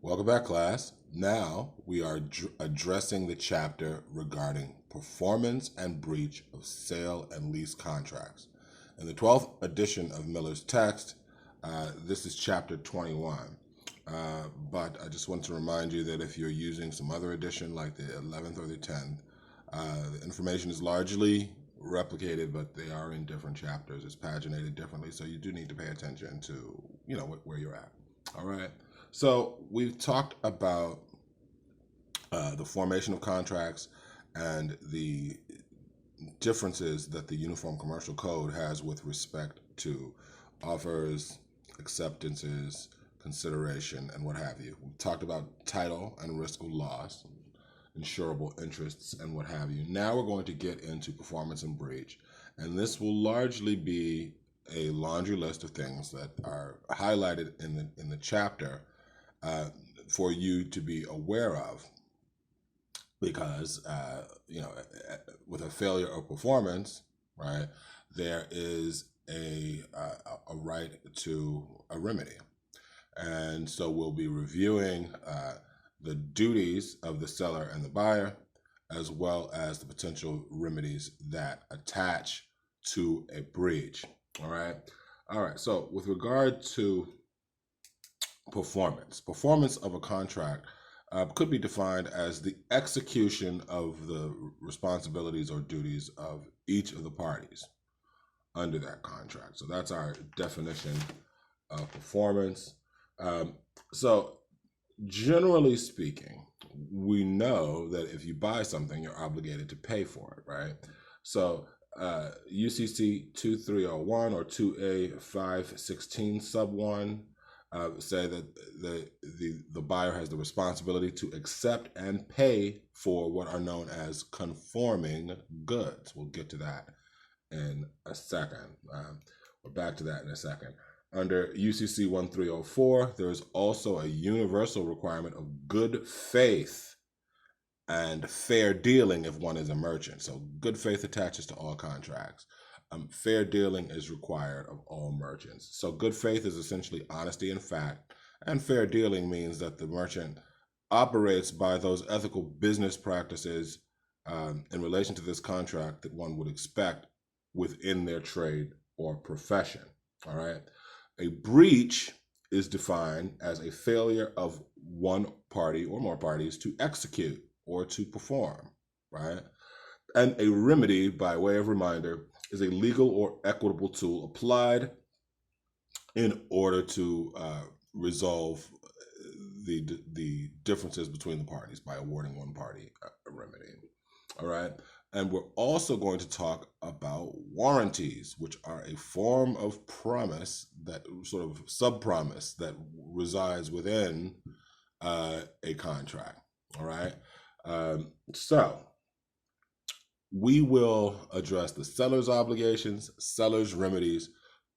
Welcome back, class. Now we are addressing the chapter regarding performance and breach of sale and lease contracts. In the 12th edition of Miller's text, this is chapter 21. But I just want to remind you that if you're using some other edition like the 11th or the 10th, the information is largely replicated, but they are in different chapters. It's paginated differently, so you do need to pay attention to, where you're at. All right. So we've talked about the formation of contracts and the differences that the Uniform Commercial Code has with respect to offers, acceptances, consideration, and what have you. We've talked about title and risk of loss, insurable interests, and what have you. Now we're going to get into performance and breach, and this will largely be a laundry list of things that are highlighted in the chapter for you to be aware of, because with a failure of performance, right, there is a right to a remedy, and so we'll be reviewing the duties of the seller and the buyer, as well as the potential remedies that attach to a breach. All right. So with regard to performance of a contract could be defined as the execution of the responsibilities or duties of each of the parties under that contract. So that's our definition of performance. So generally speaking, we know that if you buy something, you're obligated to pay for it, right? So UCC 2301 or 2A 516 sub 1 say that the buyer has the responsibility to accept and pay for what are known as conforming goods. We'll get to that in a second. We're back to that in a second. Under UCC 1304, there is also a universal requirement of good faith and fair dealing if one is a merchant. So good faith attaches to all contracts. Fair dealing is required of all merchants. So good faith is essentially honesty in fact, and fair dealing means that the merchant operates by those ethical business practices in relation to this contract that one would expect within their trade or profession. All right. A breach is defined as a failure of one party or more parties to execute or to perform, right? And a remedy, by way of reminder, is a legal or equitable tool applied in order to resolve the differences between the parties by awarding one party a remedy. All right. And we're also going to talk about warranties, which are a form of promise, that sort of sub-promise that resides within a contract. All right. So we will address the seller's obligations, seller's remedies,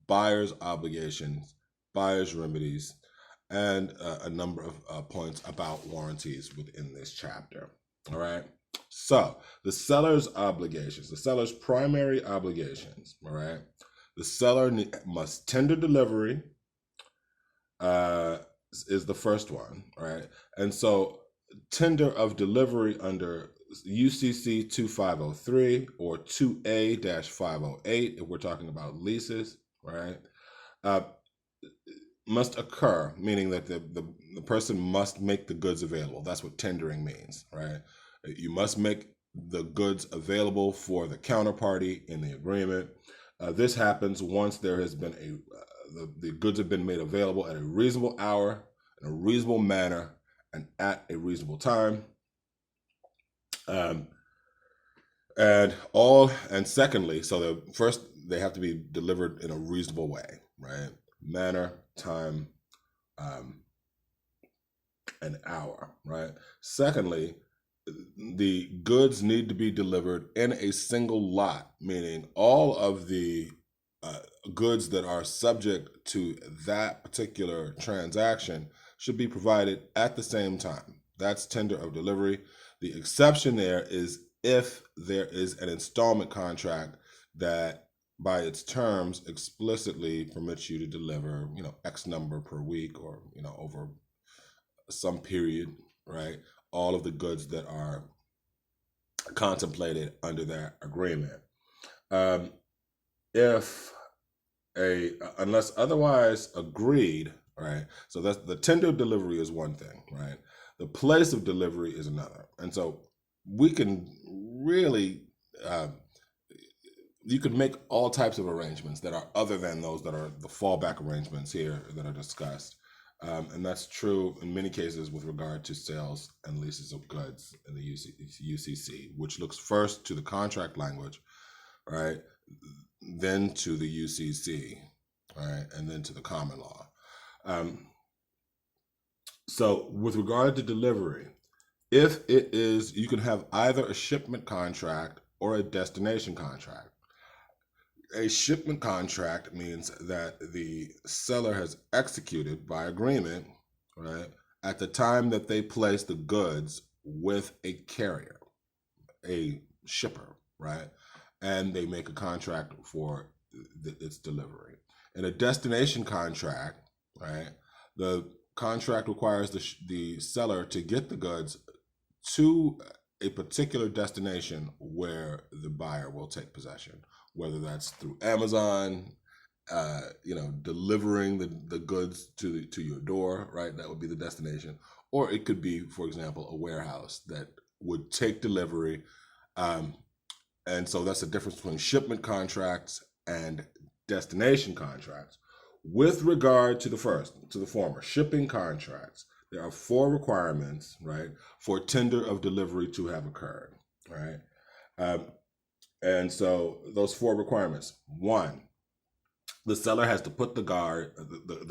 buyer's obligations, buyer's remedies, and a number of points about warranties within this chapter. All right. So the seller's obligations, the seller's primary obligations. All right. The seller must tender delivery is the first one. All right. And so tender of delivery under UCC 2503 or 2A-508, if we're talking about leases, right, must occur, meaning that the person must make the goods available. That's what tendering means, right? You must make the goods available for the counterparty in the agreement. This happens once there has been the goods have been made available at a reasonable hour, in a reasonable manner, and at a reasonable time. And secondly, so first they have to be delivered in a reasonable way, right? Manner, time, and hour, right? Secondly, the goods need to be delivered in a single lot, meaning all of the goods that are subject to that particular transaction should be provided at the same time. That's tender of delivery. The exception there is if there is an installment contract that by its terms explicitly permits you to deliver, X number per week or, over some period, right, all of the goods that are contemplated under that agreement. If unless otherwise agreed, right? So that's the tender delivery is one thing, right? The place of delivery is another, and so we can really you can make all types of arrangements that are other than those that are the fallback arrangements here that are discussed. And that's true in many cases with regard to sales and leases of goods in the UCC, which looks first to the contract language, right? Then to the UCC, right? And then to the common law. So with regard to delivery, if it is, you can have either a shipment contract or a destination contract. A shipment contract means that the seller has executed by agreement, right, at the time that they place the goods with a carrier, a shipper, right, and they make a contract for its delivery. In a destination contract, right, the contract requires the seller to get the goods to a particular destination where the buyer will take possession, whether that's through Amazon, delivering the goods to your door, right? That would be the destination. Or it could be, for example, a warehouse that would take delivery. And so that's the difference between shipment contracts and destination contracts. With regard to the former, shipping contracts, there are 4 requirements, right, for tender of delivery to have occurred, right? And so those 4 requirements: 1, the seller has to put the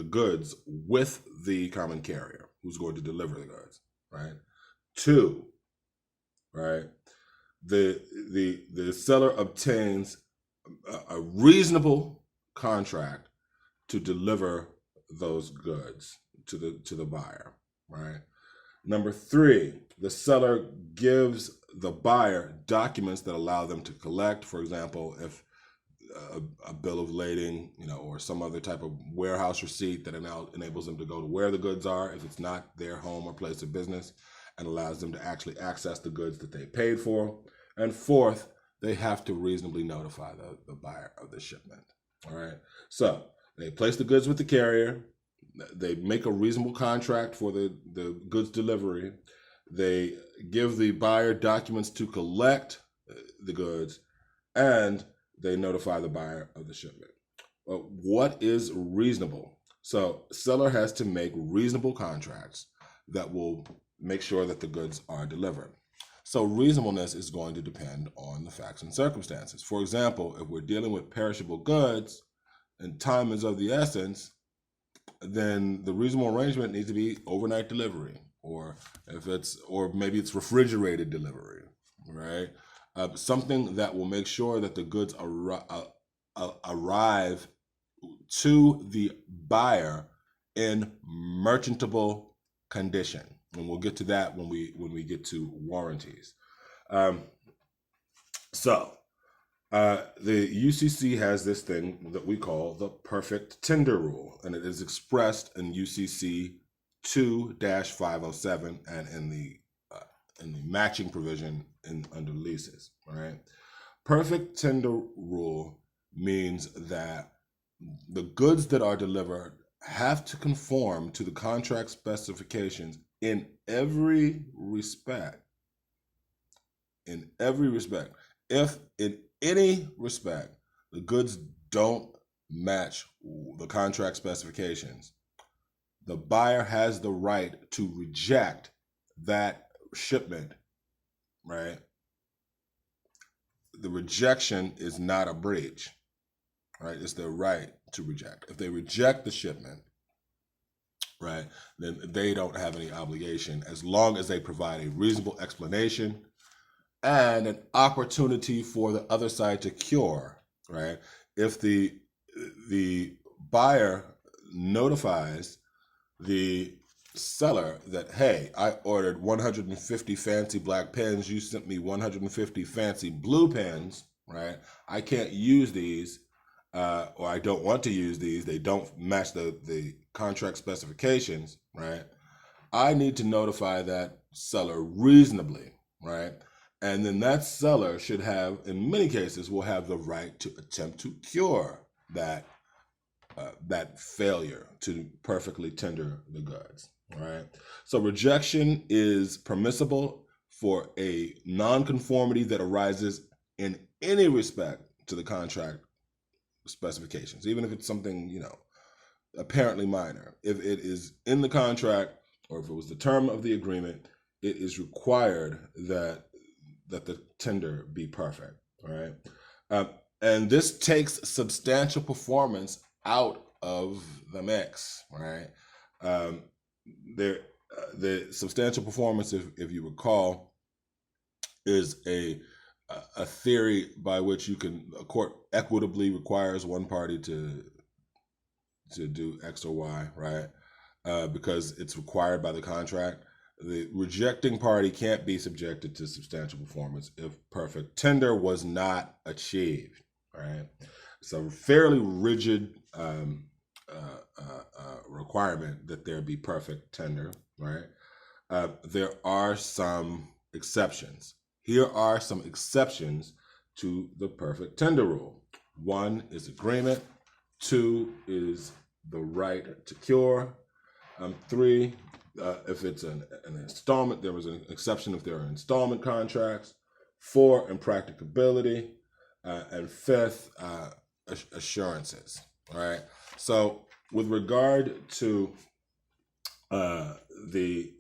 goods with the common carrier who's going to deliver the goods, right? 2, right, the seller obtains a reasonable contract to deliver those goods to the buyer, right? Number 3, the seller gives the buyer documents that allow them to collect. For example, if a bill of lading, or some other type of warehouse receipt that enables them to go to where the goods are, if it's not their home or place of business, and allows them to actually access the goods that they paid for. And 4th, they have to reasonably notify the buyer of the shipment. All right. So they place the goods with the carrier. They make a reasonable contract for the goods delivery. They give the buyer documents to collect the goods, and they notify the buyer of the shipment. What is reasonable? So seller has to make reasonable contracts that will make sure that the goods are delivered. So reasonableness is going to depend on the facts and circumstances. For example, if we're dealing with perishable goods and time is of the essence, then the reasonable arrangement needs to be overnight delivery, or maybe it's refrigerated delivery, right? Something that will make sure that the goods arrive to the buyer in merchantable condition. And we'll get to that when we get to warranties. The UCC has this thing that we call the perfect tender rule, and it is expressed in UCC 2-507 and in the matching provision under leases. All right, perfect tender rule means that the goods that are delivered have to conform to the contract specifications in every respect. In every respect. If in any respect the goods don't match the contract specifications, the buyer has the right to reject that shipment, right? The rejection is not a breach, right? It's their right to reject. If they reject the shipment, right, then they don't have any obligation as long as they provide a reasonable explanation and an opportunity for the other side to cure, right? If the buyer notifies the seller that, hey, I ordered 150 fancy black pens, you sent me 150 fancy blue pens, right? I can't use these, or I don't want to use these. They don't match the contract specifications, right? I need to notify that seller reasonably, right? And then that seller should have, in many cases, will have the right to attempt to cure that that failure to perfectly tender the goods, right? So rejection is permissible for a nonconformity that arises in any respect to the contract specifications, even if it's something, apparently minor. If it is in the contract or if it was the term of the agreement, it is required that the tender be perfect, right? And this takes substantial performance out of the mix, right? Um, the substantial performance, if you recall, is a theory by which a court equitably requires one party to do X or Y, right? Because it's required by the contract. The rejecting party can't be subjected to substantial performance if perfect tender was not achieved, right? It's a fairly rigid requirement that there be perfect tender, right? There are some exceptions. Here are some exceptions to the perfect tender rule. 1 is agreement. 2 is the right to cure. 3, if it's an installment, there was an exception if there are installment contracts. 4, impracticability. And 5th, assurances. All right. So with regard to the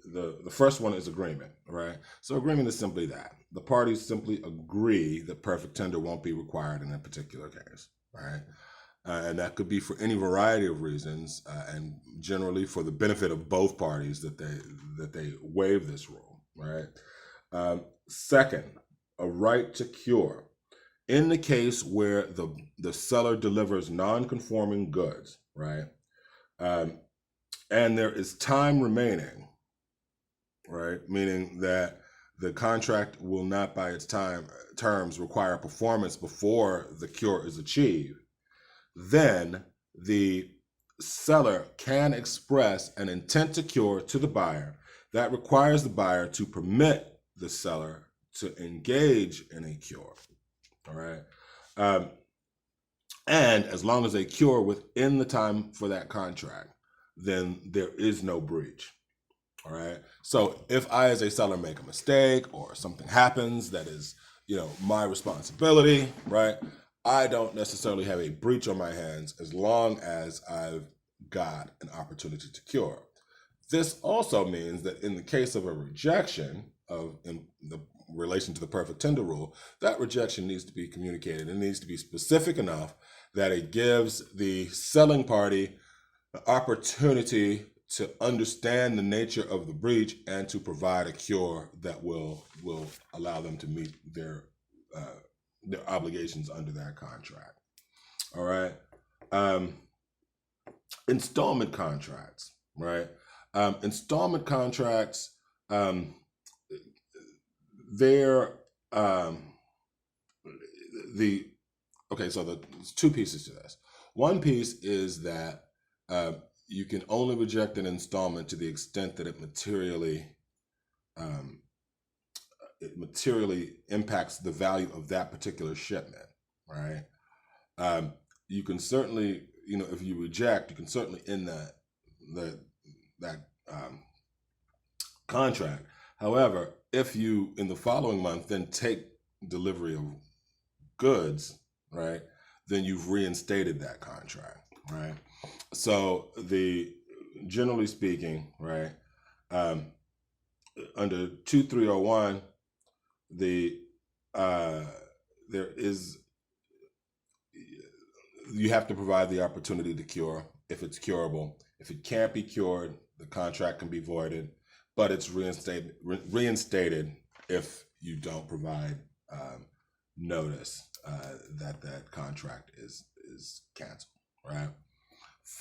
first one is agreement, right? So agreement is simply that the parties simply agree that perfect tender won't be required in a particular case, right? And that could be for any variety of reasons, and generally for the benefit of both parties that they waive this rule, right? Second, a right to cure. In the case where the seller delivers non-conforming goods, right, and there is time remaining, right, meaning that the contract will not by its terms require performance before the cure is achieved, then the seller can express an intent to cure to the buyer that requires the buyer to permit the seller to engage in a cure. All right. And as long as they cure within the time for that contract, then there is no breach. All right. So if I, as a seller, make a mistake or something happens that is, my responsibility, right? I don't necessarily have a breach on my hands as long as I've got an opportunity to cure. This also means that in the case of a rejection in the relation to the perfect tender rule, that rejection needs to be communicated. It needs to be specific enough that it gives the selling party the opportunity to understand the nature of the breach and to provide a cure that will allow them to meet their obligations under that contract. All right. Installment contracts, right? Installment contracts, they're so there's 2 pieces to this. One piece is that you can only reject an installment to the extent that it materially impacts the value of that particular shipment, right? You can certainly, if you reject, you can certainly end that contract. However, if you in the following month then take delivery of goods, right, then you've reinstated that contract, right? So generally speaking, right, under 2301, you have to provide the opportunity to cure if it's curable. If it can't be cured, the contract can be voided, but it's reinstated if you don't provide notice that contract is canceled, right?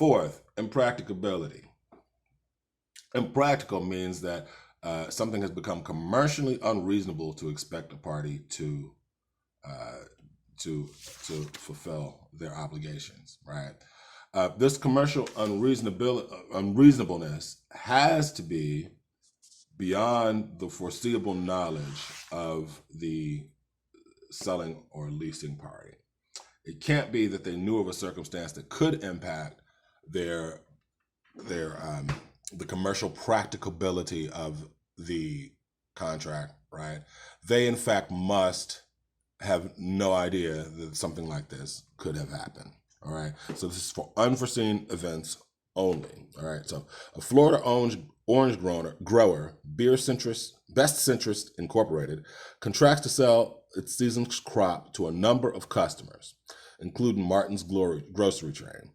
4th, impracticability. Impractical means that something has become commercially unreasonable to expect a party to fulfill their obligations, right? This commercial unreasonableness has to be beyond the foreseeable knowledge of the selling or leasing party. It can't be that they knew of a circumstance that could impact their the commercial practicability of the contract, right? They in fact must have no idea that something like this could have happened. All right. So this is for unforeseen events only. All right. So a Florida orange grower, Best Centrist Incorporated, contracts to sell its season's crop to a number of customers, including Martin's grocery chain.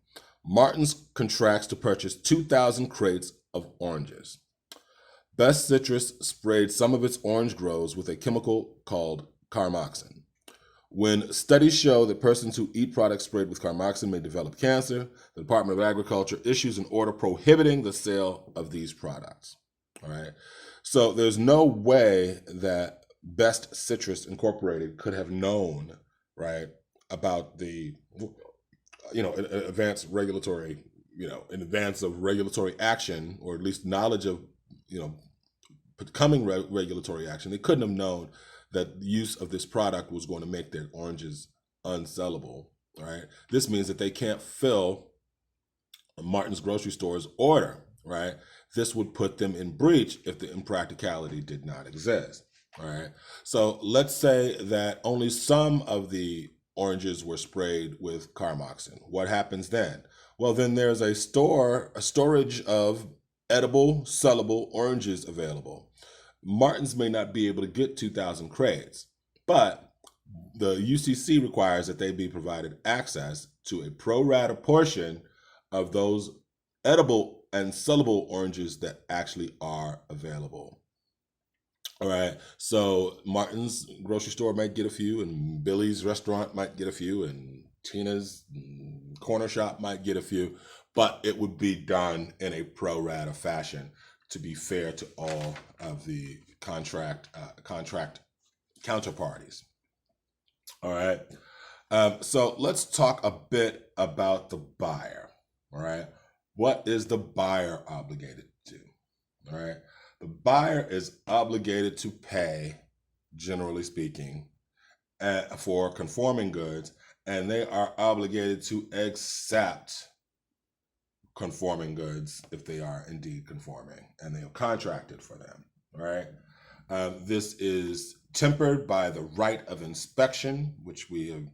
Martin's contracts to purchase 2,000 crates of oranges. Best Citrus sprayed some of its orange groves with a chemical called carmoxin. When studies show that persons who eat products sprayed with carmoxin may develop cancer, the Department of Agriculture issues an order prohibiting the sale of these products. All right. So there's no way that Best Citrus Incorporated could have known, right, about the, advanced regulatory, in advance of regulatory action, or at least knowledge of, coming regulatory action. They couldn't have known that the use of this product was going to make their oranges unsellable, right? This means that they can't fill Martin's grocery store's order, right? This would put them in breach if the impracticality did not exist, all right? So let's say that only some of the oranges were sprayed with carmoxin. What happens then? Well, then there's a storage of edible, sellable oranges available. Martin's may not be able to get 2,000 crates, but the UCC requires that they be provided access to a pro rata portion of those edible and sellable oranges that actually are available. All right, so Martin's grocery store might get a few, and Billy's restaurant might get a few, and Tina's corner shop might get a few, but it would be done in a pro rata fashion to be fair to all of the contract counterparties. All right. So let's talk a bit about the buyer. All right. What is the buyer obligated to do? All right. The buyer is obligated to pay, generally speaking, for conforming goods, and they are obligated to accept conforming goods if they are indeed conforming and they have contracted for them. All right. This is tempered by the right of inspection, which we have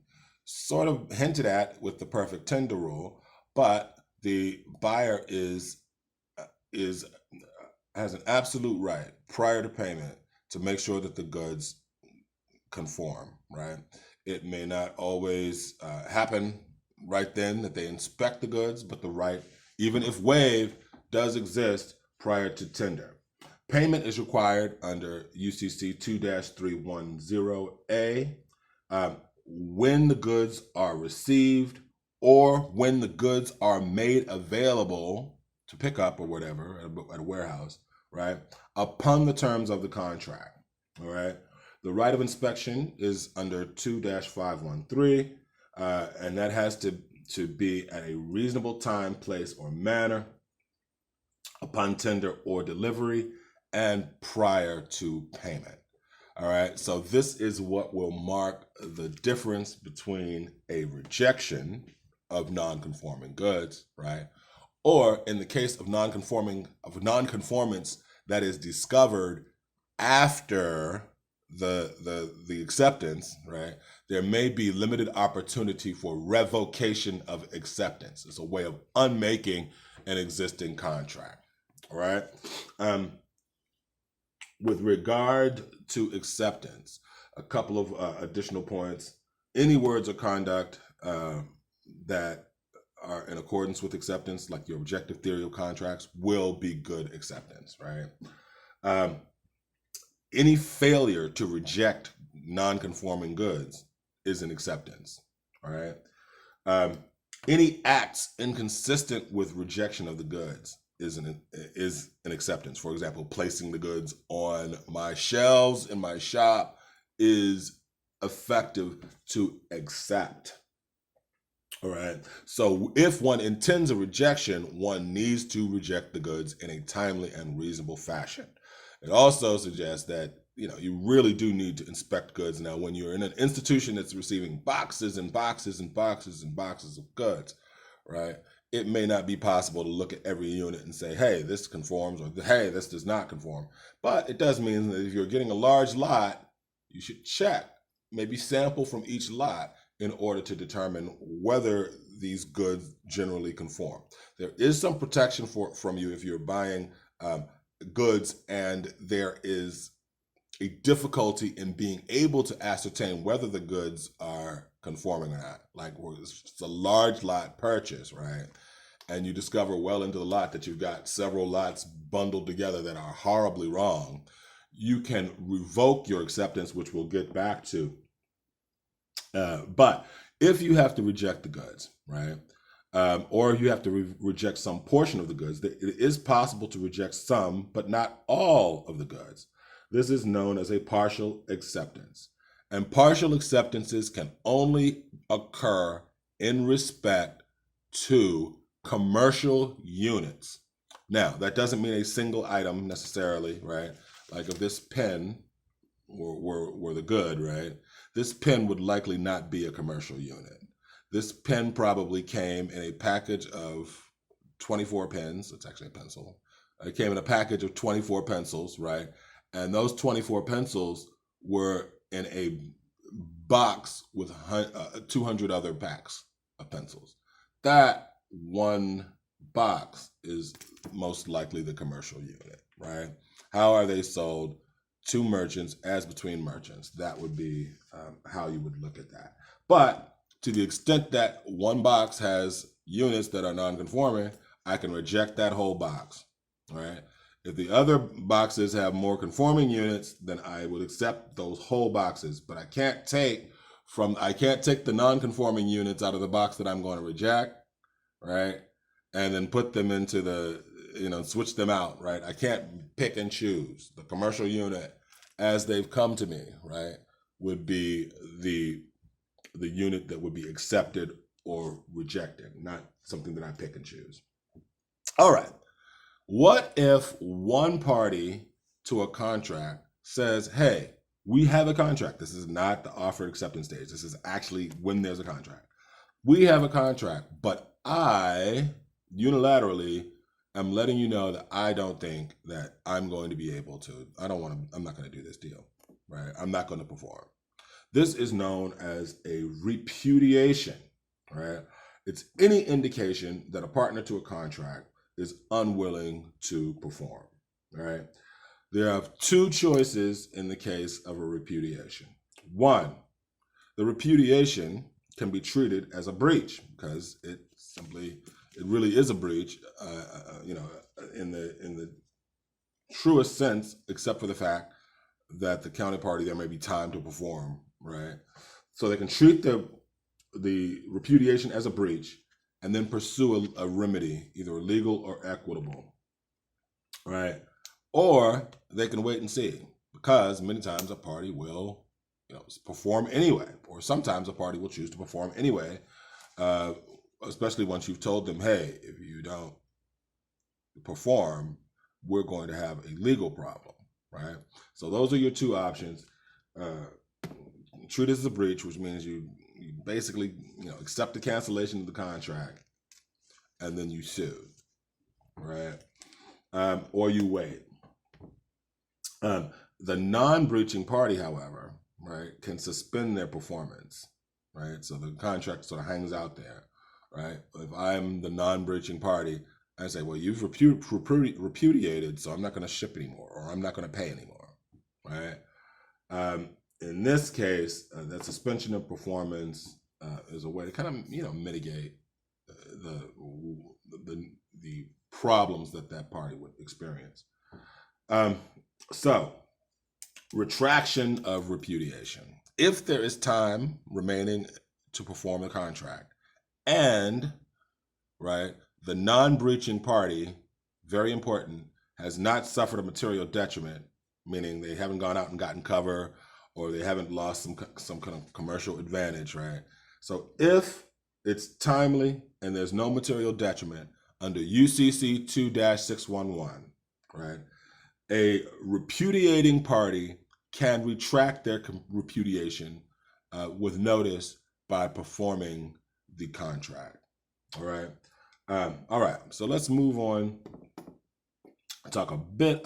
sort of hinted at with the perfect tender rule, but the buyer has an absolute right prior to payment to make sure that the goods conform, right? It may not always happen right then that they inspect the goods, but the right, even if waived, does exist prior to tender. Payment is required under UCC 2-310A when the goods are received or when the goods are made available to pick up or whatever at a warehouse, right, upon the terms of the contract. All right. The right of inspection is under 2-513, and that has to be at a reasonable time, place, or manner upon tender or delivery and prior to payment. All right, so this is what will mark the difference between a rejection of non-conforming goods, right? Or in the case of non-conformance that is discovered after the acceptance, right? There may be limited opportunity for revocation of acceptance. It's a way of unmaking an existing contract. All right. With regard to acceptance, a couple of additional points. Any words or conduct that are in accordance with acceptance, like your objective theory of contracts, will be good acceptance, right? Any failure to reject non-conforming goods is an acceptance, all right? Any acts inconsistent with rejection of the goods is an acceptance. For example, placing the goods on my shelves in my shop is effective to accept. All right. So if one intends a rejection, one needs to reject the goods in a timely and reasonable fashion. It also suggests that you really do need to inspect goods. Now, when you're in an institution that's receiving boxes and boxes and boxes and boxes of goods, right? It may not be possible to look at every unit and say, hey, this conforms, or hey, this does not conform. But it does mean that if you're getting a large lot, you should check, maybe sample from each lot in order to determine whether these goods generally conform. There is some protection from you if you're buying goods and there is a difficulty in being able to ascertain whether the goods are conforming or not. Like it's a large lot purchase, right? And you discover well into the lot that you've got several lots bundled together that are horribly wrong. You can revoke your acceptance, which we'll get back to. But if you have to reject the goods, right? Or you have to reject some portion of the goods, it is possible to reject some, but not all of the goods. This is known as a partial acceptance. And partial acceptances can only occur in respect to commercial units. Now, that doesn't mean a single item necessarily, right? Like if this pen were the good, right? This pen would likely not be a commercial unit. This pen probably came in a package of 24 pens. It's actually a pencil. It came in a package of 24 pencils, right? And those 24 pencils were in a box with 200 other packs of pencils. That one box is most likely the commercial unit, right? How are they sold? To merchants as between merchants. That would be how you would look at that. But to the extent that one box has units that are non-conforming, I can reject that whole box, right? If the other boxes have more conforming units, then I would accept those whole boxes. But I can't take the non-conforming units out of the box that I'm going to reject, right? And then put them into the, switch them out, right? I can't pick and choose. The commercial unit, as they've come to me, right, would be the unit that would be accepted or rejected, not something that I pick and choose. All right. What if one party to a contract says, hey, we have a contract. This is not the offer acceptance stage. This is actually when there's a contract. We have a contract, but I unilaterally am letting you know that I don't think that I'm going to be able to, I'm not going to do this deal, right? I'm not going to perform. This is known as a repudiation, right? It's any indication that a partner to a contract is unwilling to perform, right? There are two choices in the case of a repudiation. One, the repudiation can be treated as a breach because it really is a breach, in the truest sense, except for the fact that the counterparty, there may be time to perform, right? So they can treat the repudiation as a breach and then pursue a remedy, either legal or equitable, right? Or they can wait and see, because many times a party will perform anyway, or sometimes a party will choose to perform anyway, especially once you've told them, hey, if you don't perform, we're going to have a legal problem, right? So those are your two options. Treat it as a breach, which means you basically accept the cancellation of the contract and then you sue, right? Or you wait. The non-breaching party, however, right, can suspend their performance, right? So the contract sort of hangs out there, right? If I'm the non-breaching party, I say, well, you've repudiated, so I'm not going to ship anymore, or I'm not going to pay anymore, right? In this case, that suspension of performance is a way to kind of mitigate the problems that party would experience. So, retraction of repudiation. If there is time remaining to perform the contract, and right, the non-breaching party, very important, has not suffered a material detriment, meaning they haven't gone out and gotten cover, or they haven't lost some kind of commercial advantage, right? So if it's timely and there's no material detriment under UCC 2-611, right, A repudiating party can retract their repudiation with notice by performing the contract. All right. All right. So let's move on. Talk a bit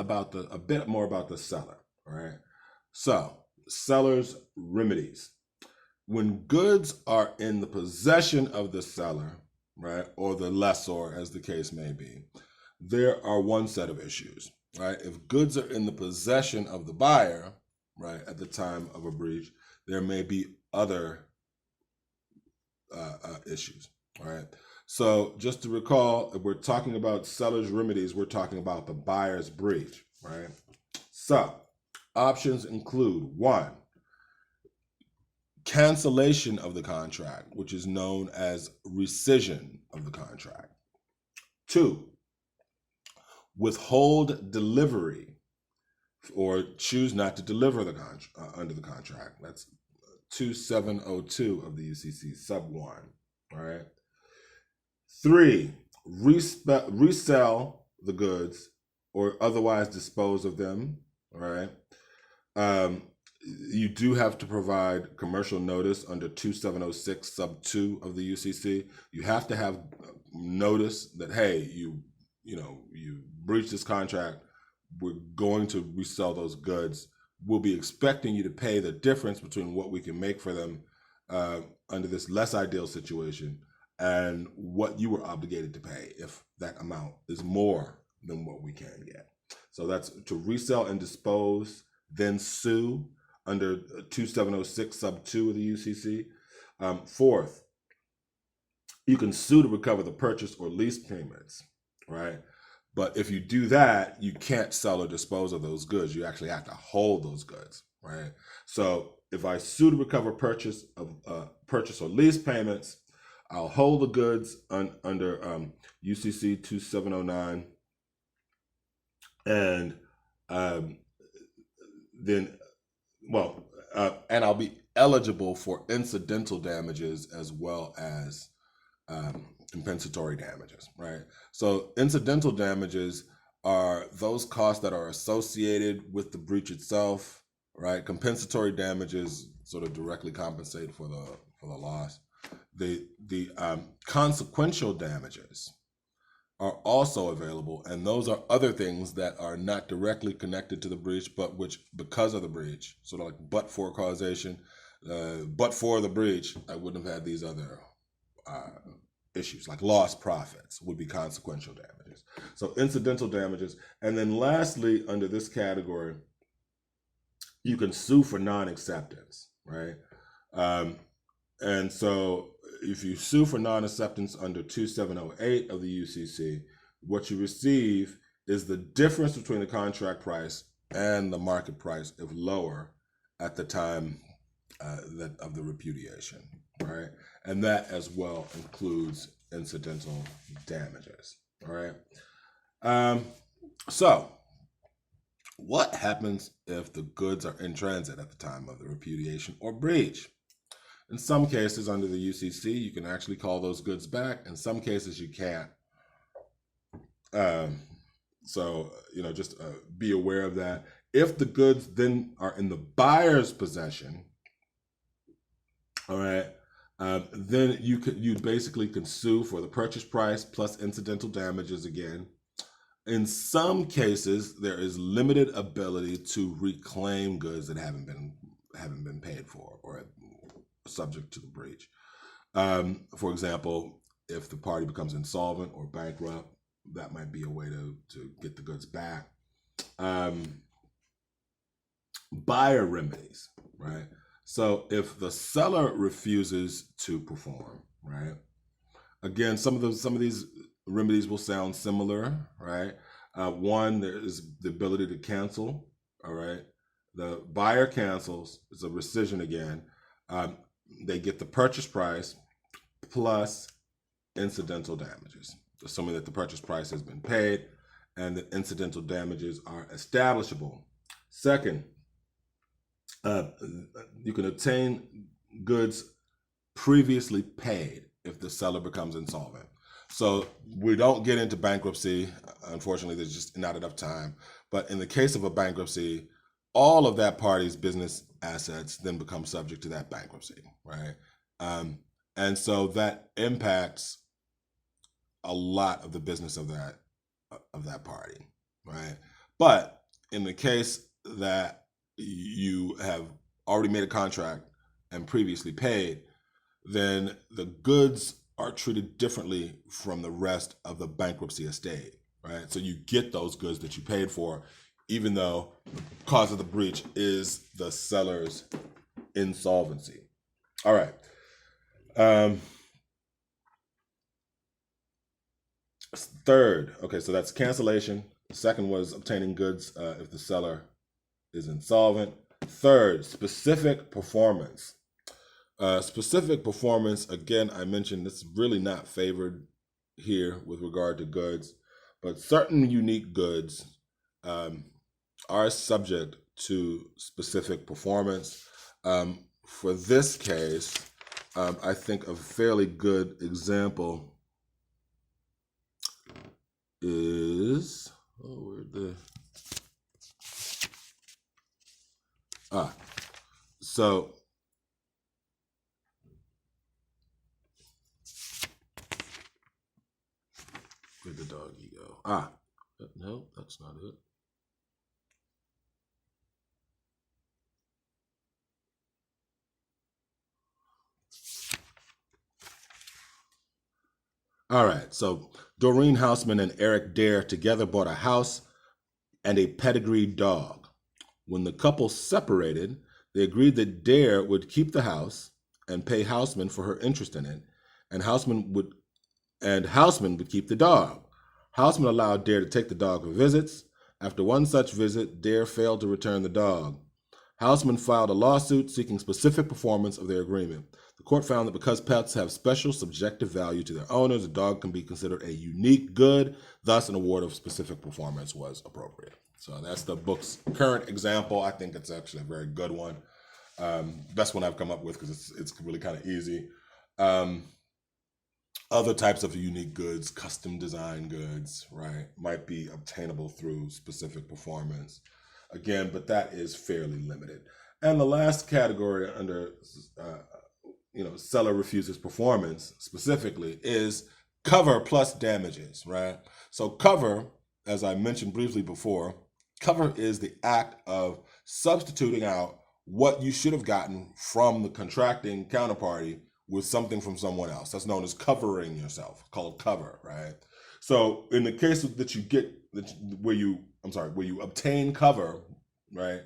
more about the seller. All right. So seller's remedies. When goods are in the possession of the seller, right, or the lessor, as the case may be, there are one set of issues, right? If goods are in the possession of the buyer, right, at the time of a breach, there may be other issues, all right? So just to recall, if we're talking about seller's remedies, we're talking about the buyer's breach, right? So options include: 1, cancellation of the contract, which is known as rescission of the contract. 2, withhold delivery or choose not to deliver the under the contract. That's 2702 of the UCC sub 1. All right. 3, resell the goods or otherwise dispose of them. All right. You do have to provide commercial notice under 2706 sub 2 of the UCC. You have to have notice that, hey, you breached this contract. We're going to resell those goods. We'll be expecting you to pay the difference between what we can make for them under this less ideal situation and what you were obligated to pay if that amount is more than what we can get. So that's to resell and dispose, then sue under 2706 sub 2 of the UCC. 4th, you can sue to recover the purchase or lease payments, right? But if you do that, you can't sell or dispose of those goods. You actually have to hold those goods, right? So if I sue to recover purchase or lease payments, I'll hold the goods under UCC 2709, and and I'll be eligible for incidental damages as well as compensatory damages, right? So incidental damages are those costs that are associated with the breach itself, right? Compensatory damages sort of directly compensate for the loss. The consequential damages are also available, and those are other things that are not directly connected to the breach, but which, because of the breach, sort of like but-for causation, but for the breach, I wouldn't have had these other issues, like lost profits would be consequential damages. So incidental damages. And then lastly, under this category, you can sue for non-acceptance, right? And so if you sue for non-acceptance under 2708 of the UCC, what you receive is the difference between the contract price and the market price if lower at the time of the repudiation, right? And that as well includes incidental damages, all right? So what happens if the goods are in transit at the time of the repudiation or breach? In some cases under the UCC, you can actually call those goods back. In some cases, you can't. So, just be aware of that. If the goods then are in the buyer's possession, all right, then you basically can sue for the purchase price plus incidental damages again. In some cases, there is limited ability to reclaim goods that haven't been paid for or subject to the breach. For example, if the party becomes insolvent or bankrupt, that might be a way to get the goods back. Buyer remedies, right? So if the seller refuses to perform, right? Again, some of these remedies will sound similar, right? One, there is the ability to cancel, all right? The buyer cancels, it's a rescission again. They get the purchase price plus incidental damages, assuming that the purchase price has been paid and the incidental damages are establishable. Second, you can obtain goods previously paid if the seller becomes insolvent. So we don't get into bankruptcy. Unfortunately, there's just not enough time. But in the case of a bankruptcy, all of that party's business assets then become subject to that bankruptcy, right? Um, and so that impacts a lot of the business of that party, right? But in the case that you have already made a contract and previously paid, then the goods are treated differently from the rest of the bankruptcy estate, right? So you get those goods that you paid for, even though the cause of the breach is the seller's insolvency. All right. Third, okay, so that's cancellation. The second was obtaining goods if the seller is insolvent. Third, specific performance. Specific performance, again, I mentioned this is really not favored here with regard to goods, but certain unique goods are subject to specific performance. For this case, I think a fairly good example is, so where'd the doggy go? No, that's not it. All right, so Doreen Houseman and Eric Dare together bought a house and a pedigreed dog. When the couple separated, they agreed that Dare would keep the house and pay Houseman for her interest in it, and Houseman would keep the dog. Houseman allowed Dare to take the dog for visits. After one such visit, Dare failed to return the dog. Houseman filed a lawsuit seeking specific performance of their agreement. The court found that because pets have special subjective value to their owners, a dog can be considered a unique good. Thus, an award of specific performance was appropriate. So that's the book's current example. I think it's actually a very good one. Best one I've come up with because it's really kind of easy. Other types of unique goods, custom design goods, right, might be obtainable through specific performance. Again, but that is fairly limited. And the last category under, seller refuses performance specifically is cover plus damages, right? So cover, as I mentioned briefly before, cover is the act of substituting out what you should have gotten from the contracting counterparty with something from someone else. That's known as covering yourself, called cover, right? So in the case that you get where you obtain cover, right?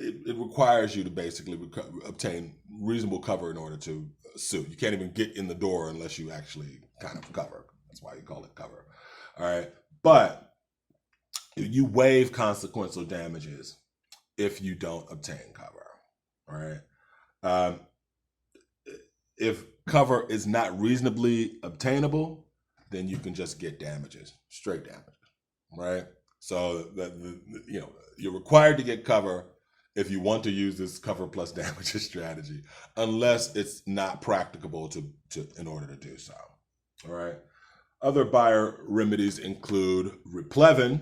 It requires you to basically obtain reasonable cover in order to sue. You can't even get in the door unless you actually kind of cover. That's why you call it cover. All right. But you waive consequential damages if you don't obtain cover. All right. If cover is not reasonably obtainable, then you can just get damages, straight damages, right? So you're required to get cover if you want to use this cover plus damages strategy, unless it's not practicable in order to do so. All right. Other buyer remedies include replevin,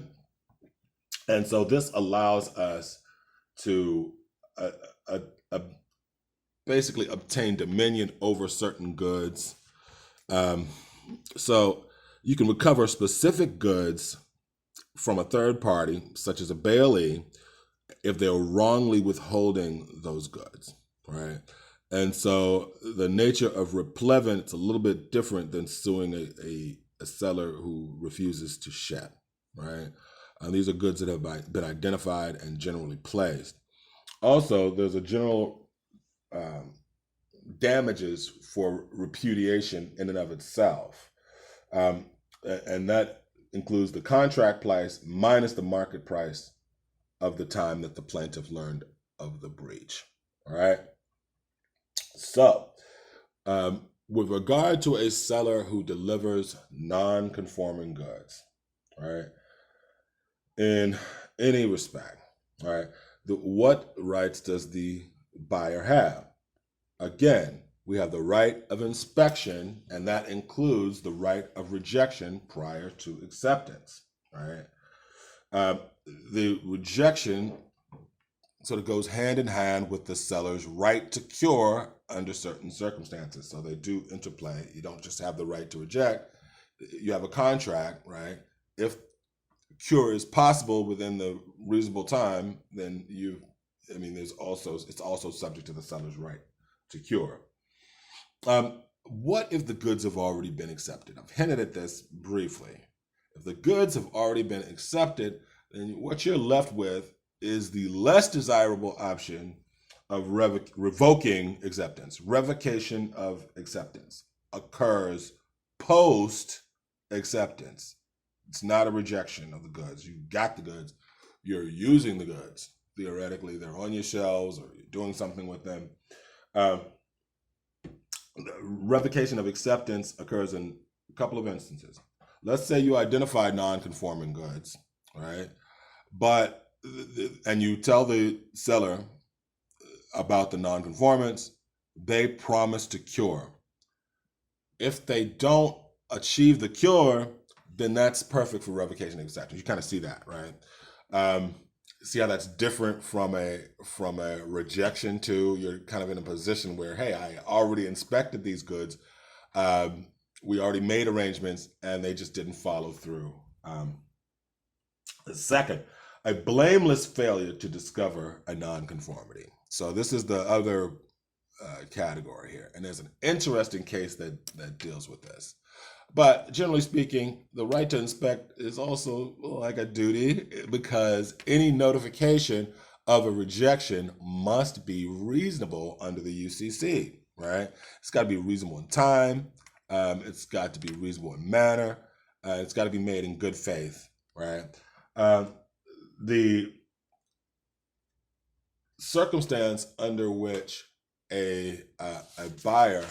and so this allows us to basically obtain dominion over certain goods. So you can recover specific goods from a third party, such as a bailee, if they're wrongly withholding those goods, right? And so the nature of replevin, it's a little bit different than suing a seller who refuses to shed, right? These are goods that have been identified and generally placed. Also, there's a general damages for repudiation in and of itself. And that includes the contract price minus the market price of the time that the plaintiff learned of the breach. All right. So, with regard to a seller who delivers non-conforming goods, right, in any respect, all right, what rights does the buyer have? Again, We have the right of inspection, and that includes the right of rejection prior to acceptance, right? The rejection sort of goes hand in hand with the seller's right to cure under certain circumstances. So they do interplay. You don't just have the right to reject. You have a contract, right? If cure is possible within the reasonable time, then it's also subject to the seller's right to cure. What if the goods have already been accepted? I've hinted at this briefly. If the goods have already been accepted, then what you're left with is the less desirable option of revoking acceptance. Revocation of acceptance occurs post acceptance. It's not a rejection of the goods. You got the goods. You're using the goods. Theoretically, they're on your shelves or you're doing something with them. Revocation of acceptance occurs in a couple of instances. Let's say you identify non-conforming goods, right? And you tell the seller about the non-conformance, they promise to cure. If they don't achieve the cure, then that's perfect for revocation of acceptance. You kind of see that, right? See how that's different from a rejection too. You're kind of in a position where, hey, I already inspected these goods. We already made arrangements and they just didn't follow through. Second, a blameless failure to discover a nonconformity. So this is the other category here. And there's an interesting case that deals with this. But generally speaking, the right to inspect is also like a duty because any notification of a rejection must be reasonable under the UCC, right? It's got to be reasonable in time. It's got to be reasonable in manner. It's got to be made in good faith, right? The circumstance under which a buyer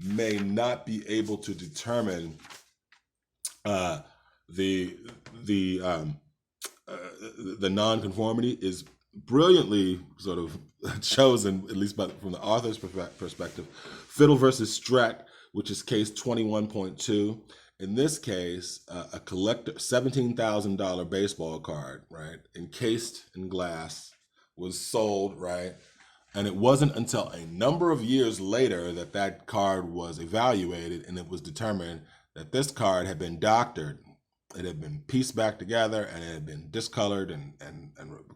may not be able to determine the nonconformity is brilliantly sort of chosen, at least from the author's perspective. Fiddle versus Streck, which is case 21.2. In this case, a collector $17,000 baseball card, right, encased in glass, was sold, right? And it wasn't until a number of years later that that card was evaluated and it was determined that this card had been doctored. It had been pieced back together and it had been discolored and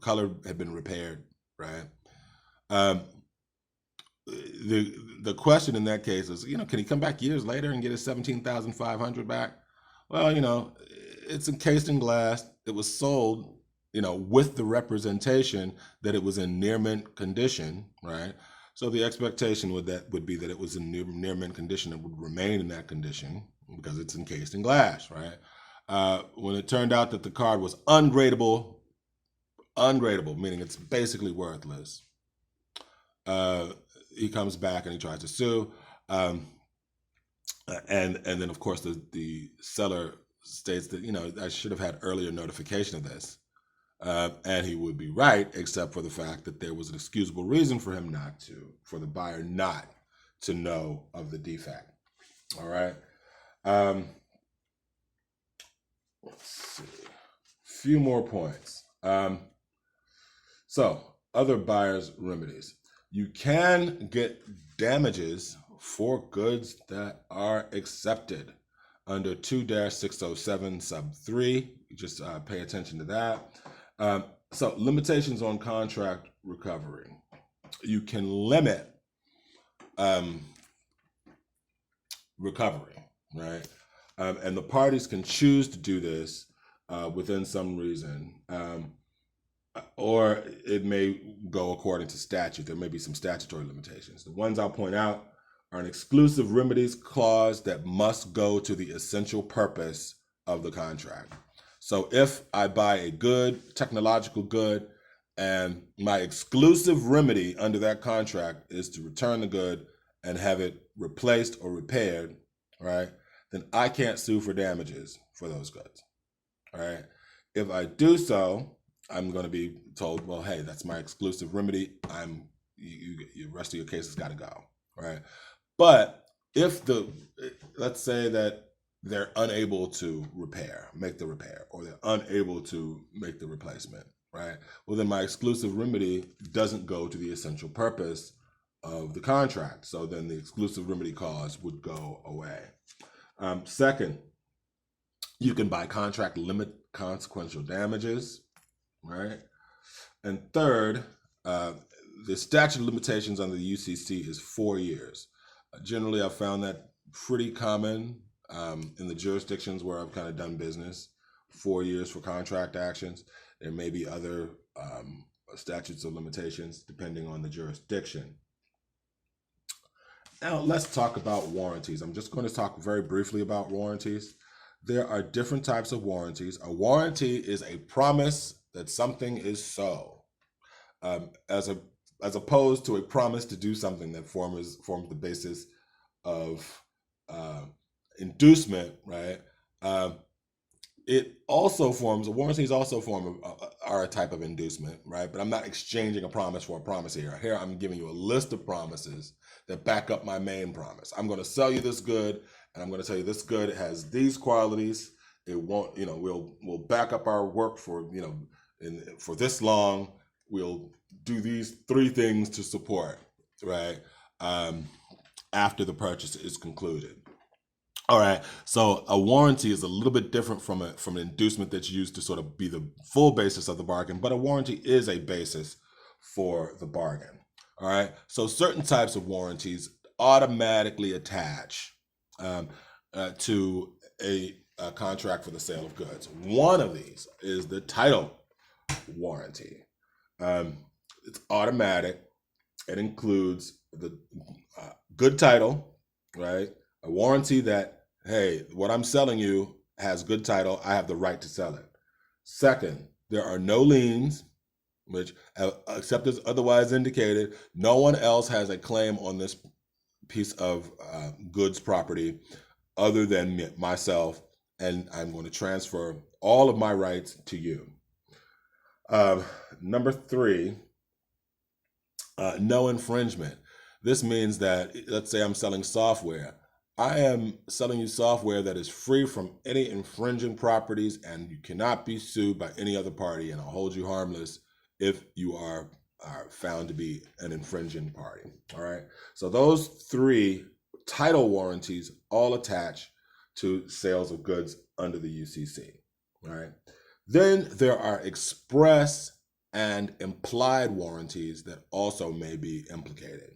color had been repaired, right? The question in that case is, can he come back years later and get his $17,500 back? Well, it's encased in glass. It was sold with the representation that it was in near mint condition, right? So the expectation would be that it was in near mint condition and would remain in that condition because it's encased in glass, right? When it turned out that the card was ungradable, meaning it's basically worthless, he comes back and he tries to sue, and then of course the seller states that I should have had earlier notification of this. And he would be right, except for the fact that there was an excusable reason for the buyer not to know of the defect. All right. Let's see. Few more points. So, other buyer's remedies. You can get damages for goods that are accepted under 2-607 sub 3. Just pay attention to that. So limitations on contract recovery. You can limit recovery, right? And the parties can choose to do this within some reason, or it may go according to statute. There may be some statutory limitations. The ones I'll point out are an exclusive remedies clause that must go to the essential purpose of the contract. So if I buy a good, technological good, and my exclusive remedy under that contract is to return the good and have it replaced or repaired, right, then I can't sue for damages for those goods, all right? If I do so, I'm going to be told, well, hey, that's my exclusive remedy. The rest of your case has got to go, right? But if let's say that they're unable to make the repair, or they're unable to make the replacement, right? Well, then my exclusive remedy doesn't go to the essential purpose of the contract. So then the exclusive remedy clause would go away. Second, you can by contract limit consequential damages, right? And third, the statute of limitations under the UCC is 4 years. Generally, I've found that pretty common in the jurisdictions where I've kind of done business. 4 years for contract actions. There may be other statutes of limitations depending on the jurisdiction. Now, let's talk about warranties. I'm just going to talk very briefly about warranties. There are different types of warranties. A warranty is a promise that something is so, as opposed to a promise to do something that forms the basis of inducement, right? Warranties also are a type of inducement, right? But I'm not exchanging a promise for a promise here. Here, I'm giving you a list of promises that back up my main promise. I'm going to sell you this good, and I'm going to tell you this good has these qualities. It won't, we'll back up our work for, for this long. We'll do these 3 things to support, right? After the purchase is concluded. All right, so a warranty is a little bit different from an inducement that's used to sort of be the full basis of the bargain, but a warranty is a basis for the bargain. All right, so certain types of warranties automatically attach to a contract for the sale of goods. One of these is the title warranty. It's automatic. It includes the good title, right? A warranty that, hey, what I'm selling you has good title. I have the right to sell it. Second, there are no liens, which, except as otherwise indicated, no one else has a claim on this piece of goods property other than myself, and I'm going to transfer all of my rights to you. Number 3, no infringement. This means that, let's say I'm selling software. I am selling you software that is free from any infringing properties, and you cannot be sued by any other party, and I'll hold you harmless if you are found to be an infringing party. All right. So those 3 title warranties all attach to sales of goods under the UCC. All right. Then there are express and implied warranties that also may be implicated.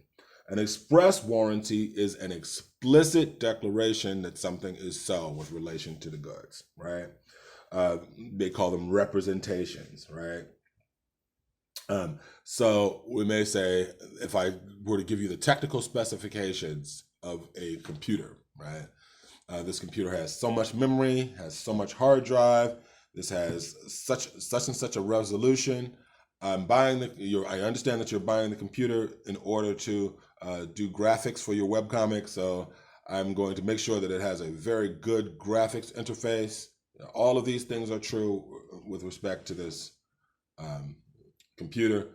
An express warranty is an explicit declaration that something is so with relation to the goods, right? They call them representations, right? So we may say, if I were to give you the technical specifications of a computer, right? This computer has so much memory, has so much hard drive. This has such and such a resolution. I understand that you're buying the computer in order to do graphics for your webcomic, so I'm going to make sure that it has a very good graphics interface. All of these things are true with respect to this computer,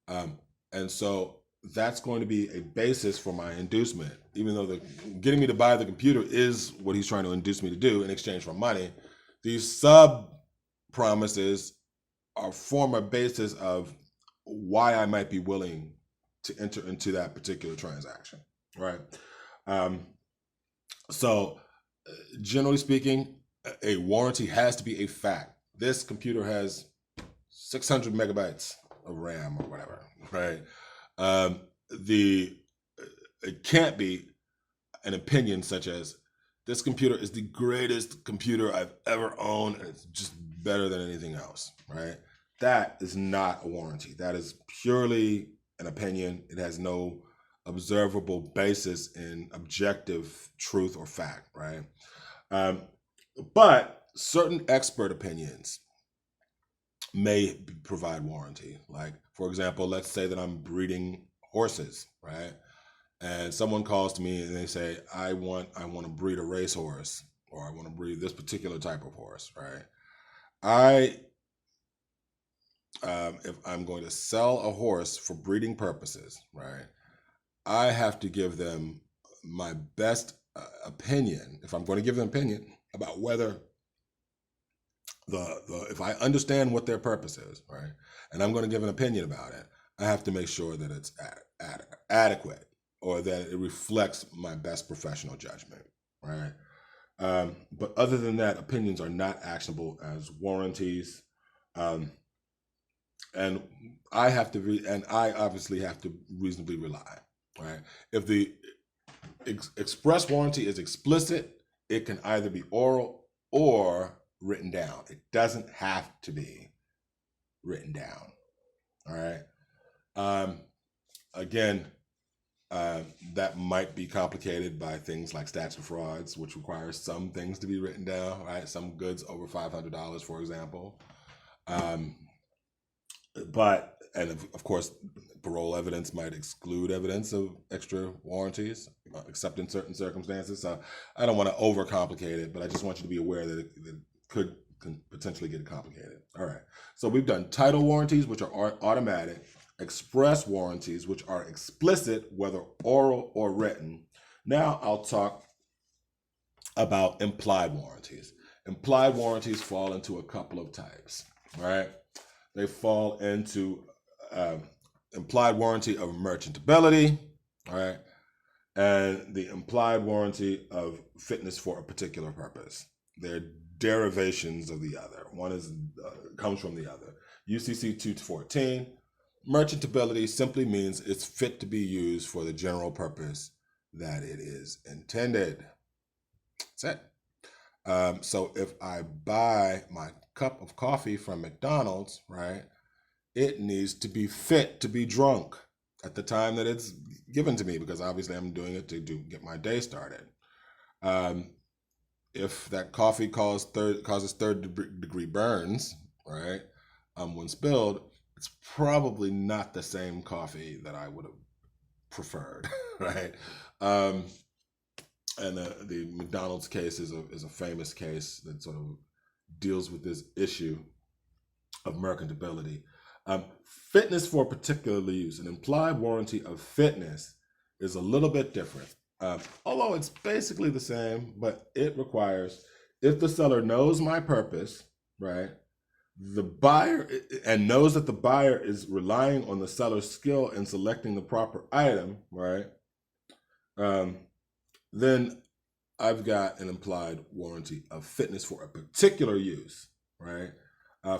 and so that's going to be a basis for my inducement. Even though getting me to buy the computer is what he's trying to induce me to do in exchange for money, these sub-promises form a basis of why I might be willing to enter into that particular transaction, right? So generally speaking, a warranty has to be a fact. This computer has 600 megabytes of RAM or whatever, right? It can't be an opinion such as, this computer is the greatest computer I've ever owned, and it's just better than anything else, right? That is not a warranty. That is purely an opinion. It has no observable basis in objective truth or fact, right? But certain expert opinions may provide warranty. Like, for example, let's say that I'm breeding horses, right? And someone calls to me and they say, I want to breed a racehorse, or I want to breed this particular type of horse, right? If I'm going to sell a horse for breeding purposes, right, I have to give them my best opinion, if I'm going to give an opinion about whether if I understand what their purpose is, right, and I'm going to give an opinion about it, I have to make sure that it's adequate, or that it reflects my best professional judgment, right? But other than that, opinions are not actionable as warranties. And I obviously have to reasonably rely, right? If the express warranty is explicit, it can either be oral or written down. It doesn't have to be written down, all right? Again, that might be complicated by things like statute of frauds, which requires some things to be written down, right? Some goods over $500, for example. And of course, parole evidence might exclude evidence of extra warranties, except in certain circumstances. So I don't want to overcomplicate it, but I just want you to be aware that it could potentially get complicated. All right. So we've done title warranties, which are automatic, express warranties, which are explicit, whether oral or written. Now I'll talk about implied warranties. Implied warranties fall into a couple of types, right? They fall into implied warranty of merchantability, all right, and the implied warranty of fitness for a particular purpose. They're derivations of the other. One comes from the other. UCC 214, merchantability simply means it's fit to be used for the general purpose that it is intended. That's it. So if I buy my cup of coffee from McDonald's, right, it needs to be fit to be drunk at the time that it's given to me, because obviously I'm doing it to get my day started. If that coffee causes third degree burns, right, when spilled, it's probably not the same coffee that I would have preferred, right? And the McDonald's case is a famous case that sort of deals with this issue of merchantability. Fitness for particular use. An implied warranty of fitness is a little bit different, although it's basically the same, but it requires, if the seller knows my purpose, right, the buyer, and knows that the buyer is relying on the seller's skill in selecting the proper item, right, then I've got an implied warranty of fitness for a particular use, right?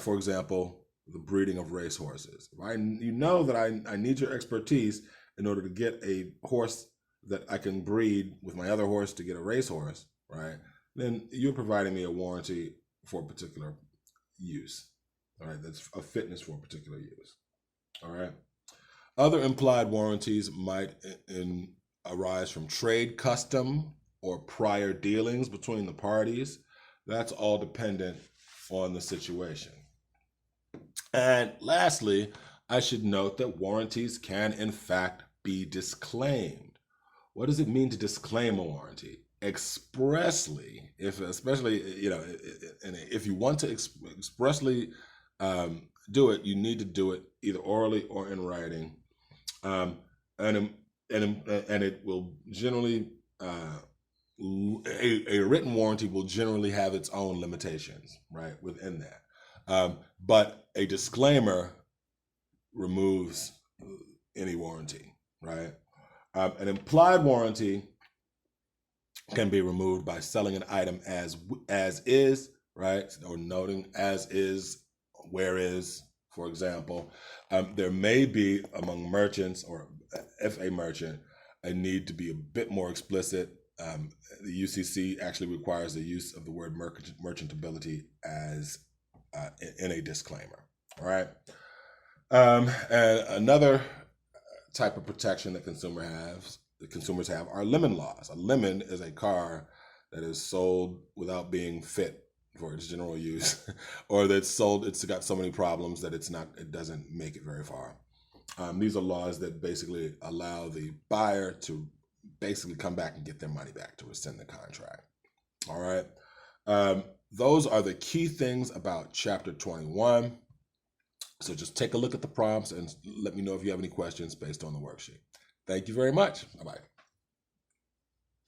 For example, the breeding of racehorses. You know that I need your expertise in order to get a horse that I can breed with my other horse to get a racehorse, right? Then you're providing me a warranty for a particular use, all right? That's a fitness for a particular use, all right? Other implied warranties might arise from trade custom or prior dealings between the parties. That's all dependent on the situation. And lastly, I should note that warranties can in fact be disclaimed. What does it mean to disclaim a warranty? Expressly, especially, and if you want to expressly do it, you need to do it either orally or in writing. And it will generally, a written warranty will generally have its own limitations, right, within that. But a disclaimer removes any warranty, right? An implied warranty can be removed by selling an item as is, right? Or noting as is, where is, for example. There may be among merchants, or if a merchant, a need to be a bit more explicit. The UCC actually requires the use of the word merchantability as in a disclaimer, all right? And another type of protection that consumers have are lemon laws. A lemon is a car that is sold without being fit for its general use, or that's sold, it's got so many problems that it doesn't make it very far. These are laws that basically allow the buyer to basically come back and get their money back, to rescind the contract. All right. Those are the key things about Chapter 21. So just take a look at the prompts and let me know if you have any questions based on the worksheet. Thank you very much. Bye-bye.